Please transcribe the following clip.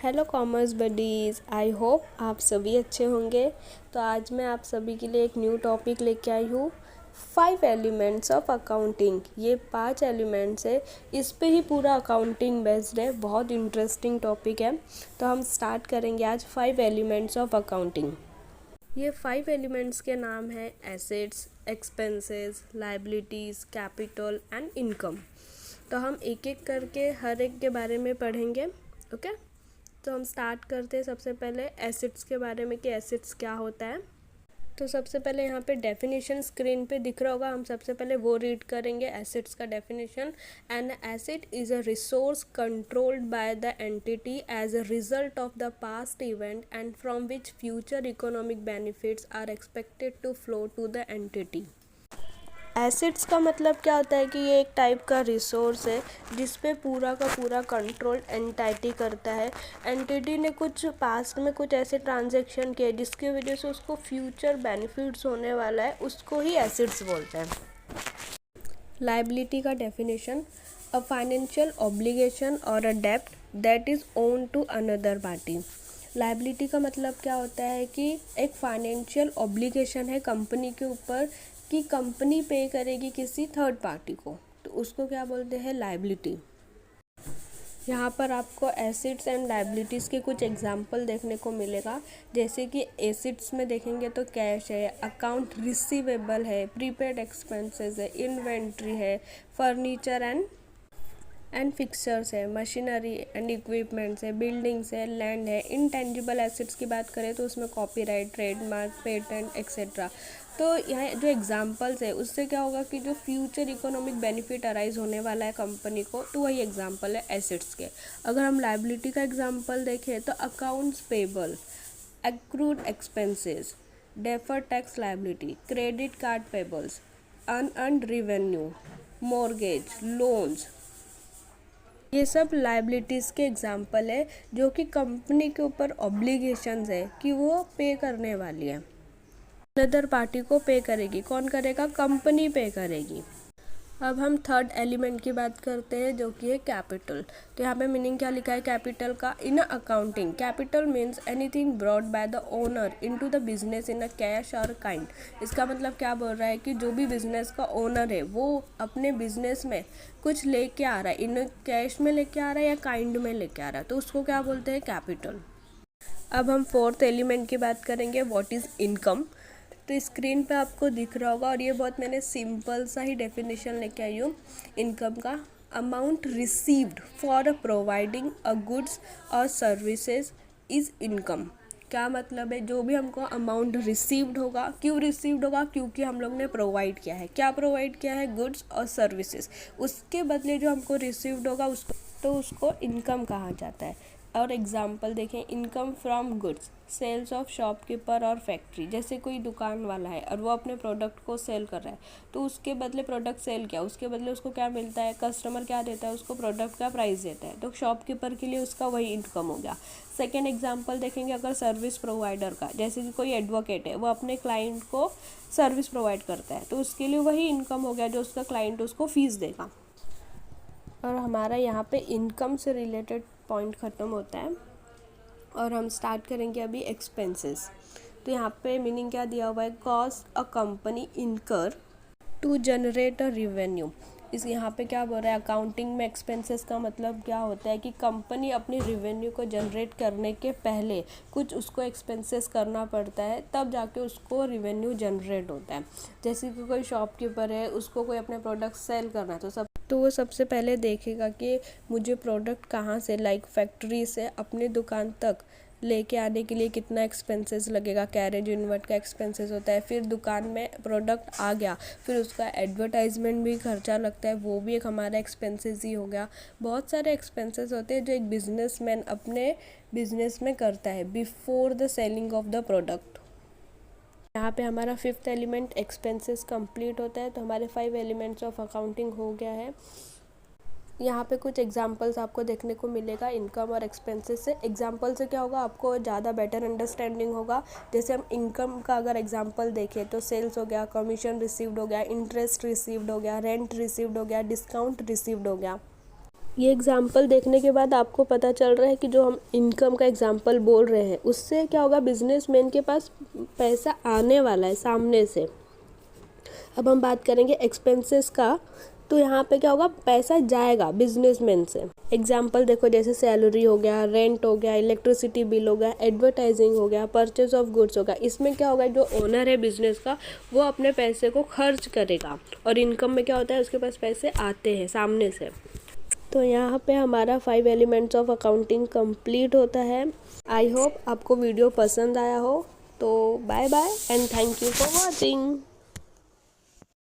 Hello commerce buddies, I hope आप सभी अच्छे होंगे। तो आज मैं आप सभी के लिए एक न्यू टॉपिक लेके आई हूँ, 5 एलिमेंट्स ऑफ अकाउंटिंग। ये 5 एलिमेंट्स है, इस पे ही पूरा अकाउंटिंग बेस्ड है। बहुत इंटरेस्टिंग टॉपिक है। तो हम स्टार्ट करेंगे आज 5 एलिमेंट्स ऑफ अकाउंटिंग। ये 5 एलिमेंट्स के नाम हैं assets, expenses, liabilities, capital and income. तो हम एक एक करके हर एक के बारे में पढ़ेंगे। ओके, तो हम स्टार्ट करते हैं सबसे पहले एसेट्स के बारे में कि एसेट्स क्या होता है। तो सबसे पहले यहाँ पे डेफिनेशन स्क्रीन पे दिख रहा होगा, हम सबसे पहले वो रीड करेंगे एसेट्स का definition. An asset is a resource controlled by the entity as a result of the past event and from which future economic benefits are expected to flow to the entity. Assets का मतलब क्या होता है कि ये एक type का resource है जिस पे पूरा का पूरा कंट्रोल एंटिटी करता है। एंटिटी ने कुछ पास्ट में कुछ ऐसे ट्रांजैक्शन किए जिसकी वजह से उसको फ्यूचर बेनिफिट्स होने वाला है, उसको ही एसिड्स बोलते हैं। लायबिलिटी का डेफिनेशन, अ फाइनेंशियल ऑब्लिगेशन और अ डेब्ट that is owed to another party. Liability का मतलब क्या होता है कि एक फाइनेंशियल ऑब्लिगेशन है कंपनी के ऊपर कि कंपनी पे करेगी किसी थर्ड पार्टी को, तो उसको क्या बोलते हैं, लायबिलिटी। यहाँ पर आपको एसेट्स एंड लायबिलिटीज़ के कुछ एग्जांपल देखने को मिलेगा। जैसे कि एसेट्स में देखेंगे तो कैश है, अकाउंट रिसीवेबल है, प्रीपेड एक्सपेंसेस है, इन्वेंट्री है, फर्नीचर एंड फिक्सर्स है, मशीनरी एंड इक्विपमेंट्स है, बिल्डिंग्स है, लैंड है। इनटेंजिबल एसेट्स की बात करें तो उसमें कॉपीराइट, ट्रेडमार्क, पेटेंट एक्सेट्रा। तो यहाँ जो एग्जांपल्स है उससे क्या होगा कि जो फ्यूचर इकोनॉमिक बेनिफिट अराइज होने वाला है कंपनी को, तो वही एग्जांपल है एसेट्स के। अगर हम लायबिलिटी का एग्जांपल देखें तो accounts payable, accrued expenses, deferred tax liability, credit card payables, unearned revenue, mortgage, loans, ये सब लायबिलिटीज़ के एग्जांपल है जो कि कंपनी के ऊपर ऑब्लिगेशंस है कि वो पे करने वाली है। अदर पार्टी को पे करेगी, कौन करेगा, कंपनी पे करेगी। अब हम थर्ड एलिमेंट की बात करते हैं जो कि है कैपिटल। तो यहाँ पे मीनिंग क्या लिखा है कैपिटल का, in accounting capital means anything brought by the owner into the business in a cash और काइंड। इसका मतलब क्या बोल रहा है कि जो भी बिजनेस का ओनर है वो अपने बिजनेस में कुछ लेके आ रहा है, इन कैश में लेके आ रहा है या काइंड में लेके आ रहा है, तो उसको क्या बोलते हैं, कैपिटल। अब हम फोर्थ एलिमेंट की बात करेंगे, व्हाट इज़ इनकम। तो स्क्रीन पे आपको दिख रहा होगा और ये बहुत मैंने सिंपल सा ही डेफिनेशन लेके आई हूँ इनकम का। Amount received for providing a goods और सर्विसेज इज़ इनकम। क्या मतलब है, जो भी हमको अमाउंट रिसीव्ड होगा, क्यों रिसीव्ड होगा, क्योंकि हम लोग ने प्रोवाइड किया है। क्या प्रोवाइड किया है, गुड्स और सर्विसेज, उसके बदले जो हमको रिसीव्ड होगा उसको, तो उसको इनकम कहा जाता है। और एग्जांपल देखें, income from goods, sales of shopkeeper और फैक्ट्री। जैसे कोई दुकान वाला है और वो अपने प्रोडक्ट को सेल कर रहा है, तो उसके बदले प्रोडक्ट सेल किया, उसके बदले उसको क्या मिलता है, कस्टमर क्या देता है, उसको प्रोडक्ट का प्राइस देता है, तो शॉपकीपर के लिए उसका वही इनकम हो गया। सेकेंड एग्जाम्पल देखेंगे अगर सर्विस प्रोवाइडर का, जैसे कि कोई एडवोकेट है, वो अपने क्लाइंट को सर्विस प्रोवाइड करता है, तो उसके लिए वही इनकम हो गया जो उसका क्लाइंट उसको फीस देगा। और हमारा यहाँ पे इनकम से रिलेटेड पॉइंट ख़त्म होता है और हम स्टार्ट करेंगे अभी एक्सपेंसेस। तो यहाँ पे मीनिंग क्या दिया हुआ है, कॉस्ट अ कंपनी इनकर टू जनरेट अ रिवेन्यू। इस यहाँ पे क्या बोल रहा है, अकाउंटिंग में एक्सपेंसेस का मतलब क्या होता है कि कंपनी अपनी रिवेन्यू को जनरेट करने के पहले कुछ उसको एक्सपेंसेस करना पड़ता है, तब जाके उसको रिवेन्यू जनरेट होता है। जैसे कि कोई शॉपकीपर है, उसको कोई अपने प्रोडक्ट सेल करना है, तो वो सबसे पहले देखेगा कि मुझे प्रोडक्ट कहाँ से, लाइक फैक्ट्री से अपनी दुकान तक लेके आने के लिए कितना एक्सपेंसेस लगेगा, कैरेज इन्वर्ट का एक्सपेंसेस होता है। फिर दुकान में प्रोडक्ट आ गया, फिर उसका एडवर्टाइजमेंट भी खर्चा लगता है, वो भी एक हमारा एक्सपेंसेस ही हो गया। बहुत सारे एक्सपेंसेस होते हैं जो एक बिजनेसमैन अपने बिजनेस में करता है before the selling of the product. यहाँ पे हमारा फिफ्थ एलिमेंट एक्सपेंसेस कंप्लीट होता है, तो हमारे 5 एलिमेंट्स ऑफ अकाउंटिंग हो गया है। यहाँ पे कुछ एग्जांपल्स आपको देखने को मिलेगा इनकम और एक्सपेंसेस से। एग्जांपल से क्या होगा, आपको ज़्यादा बेटर अंडरस्टैंडिंग होगा। जैसे हम इनकम का अगर एग्जांपल देखें तो सेल्स हो गया, कमीशन रिसीव्ड हो गया, इंटरेस्ट रिसीव्ड हो गया, रेंट रिसीव्ड हो गया, डिस्काउंट रिसीव्ड हो गया। ये एग्ज़ाम्पल देखने के बाद आपको पता चल रहा है कि जो हम इनकम का एग्ज़ाम्पल बोल रहे हैं उससे क्या होगा, बिजनेसमैन के पास पैसा आने वाला है सामने से। अब हम बात करेंगे एक्सपेंसेस का, तो यहाँ पे क्या होगा, पैसा जाएगा बिजनेसमैन से। एग्जाम्पल देखो, जैसे सैलरी हो गया, रेंट हो गया, इलेक्ट्रिसिटी बिल हो गया, एडवर्टाइजिंग हो गया, परचेज ऑफ गुड्स हो गया। इसमें क्या होगा, जो ओनर है बिजनेस का वो अपने पैसे को खर्च करेगा और इनकम में क्या होता है, उसके पास पैसे आते हैं सामने से। तो यहाँ पे हमारा 5 एलिमेंट्स ऑफ अकाउंटिंग कंप्लीट होता है। आई होप आपको वीडियो पसंद आया हो। तो bye bye and thank you for watching.